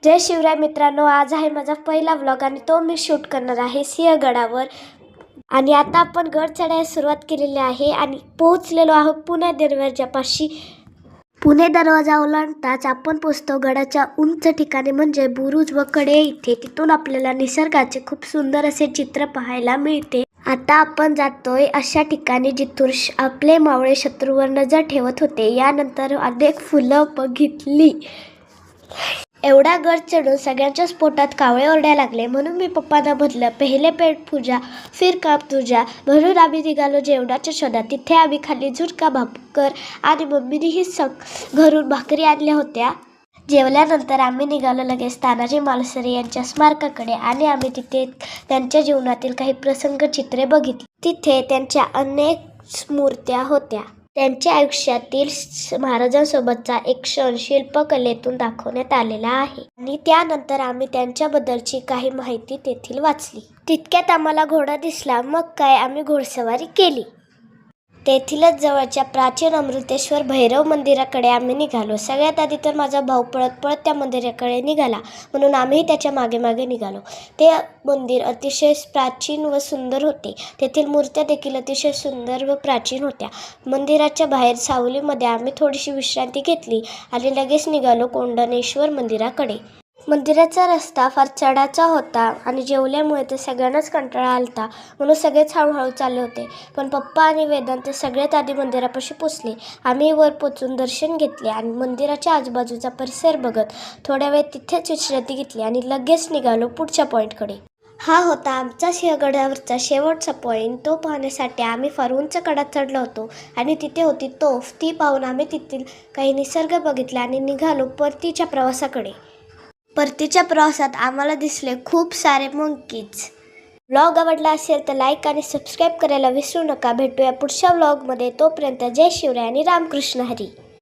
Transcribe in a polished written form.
जय शिवराय मित्रांनो, आज आहे माझा पहिला व्लॉग आणि तो मी शूट करणार आहे सिंहगडावर। आणि आता आपण गड चढायला सुरुवात केलेली आहे आणि पोहोचलेलो आहोत पुणे दरवाजापाशी। पुणे दरवाजा ओलांडताच आपण पोहोचतो गडाच्या उंच ठिकाणी म्हणजे बुरुज व कडे इथे। तिथून आपल्याला निसर्गाचे खूप सुंदर असे चित्र पाहायला मिळते। आता आपण जातोय अशा ठिकाणी जिथून आपले मावळे शत्रूवर नजर ठेवत होते। यानंतर अनेक फुलं बघितली। एवढा गड चढून सगळ्यांच्याच पोटात कावळे ओरडायला लागले, म्हणून मी पप्पांना म्हटलं पहिले पेट पूजा फिर काम तुझा। म्हणून आम्ही निघालो जेवणाच्या शोधात। तिथे आम्ही खाल्ली झुणका भाकर आणि मम्मीनेही घरून भाकरी आणल्या होत्या। जेवल्यानंतर आम्ही निघालो लगेच तानाजी मालुसरे यांच्या स्मारकाकडे आणि आम्ही तिथे त्यांच्या जीवनातील काही प्रसंग चित्रे बघितली। तिथे त्यांच्या अनेक मूर्त्या होत्या। त्यांच्या आयुष्यातील महाराजांसोबतचा एक क्षण शिल्पकलेतून दाखवण्यात आलेला आहे आणि त्यानंतर आम्ही त्यांच्याबद्दलची काही माहिती तेथील वाचली। तितक्यात आम्हाला घोडा दिसला, मग काय आम्ही घोडसवारी केली। तेथीलच जवळच्या प्राचीन अमृतेश्वर भैरव मंदिराकडे आम्ही निघालो। सगळ्यात आधी तर माझा भाऊ पळत पळत त्या मंदिराकडे निघाला, म्हणून आम्हीही त्याच्या मागे मागे निघालो। ते मंदिर अतिशय प्राचीन व सुंदर होते। तेथील मूर्त्या देखील अतिशय सुंदर व प्राचीन होत्या। मंदिराच्या बाहेर सावलीमध्ये आम्ही थोडीशी विश्रांती घेतली आणि लगेच निघालो कोंडणेश्वर मंदिराकडे। मंदिराचा रस्ता फार चढाचा होता आणि जेवल्यामुळे ते सगळ्यांनाच कंटाळा आलता, म्हणून सगळेच हळूहळू चालले होते। पण पप्पा आणि वेदांत सगळ्यात आधी मंदिरापाशी पोचले। आम्ही वर पोचून दर्शन घेतले आणि मंदिराच्या आजूबाजूचा परिसर बघत थोड्या वेळ तिथेच विश्रांती घेतली आणि लगेच निघालो पुढच्या पॉईंटकडे। हा होता आमचा सिंहगडावरचा शेवटचा पॉईंट। तो पाहण्यासाठी आम्ही फार उंच कडात चढलो होतो आणि तिथे होती तोफ। ती पाहून आम्ही तेथील काही निसर्ग बघितला आणि निघालो परतीच्या प्रवासाकडे। परतीच्या प्रवासात आम्हाला दिसले खूप सारे मंकीज। व्लॉग आवडला असेल तर लाईक आणि सबस्क्राईब करायला विसरू नका। भेटूया पुढच्या व्लॉगमध्ये। तोपर्यंत जय शिवराय आणि रामकृष्ण हरी।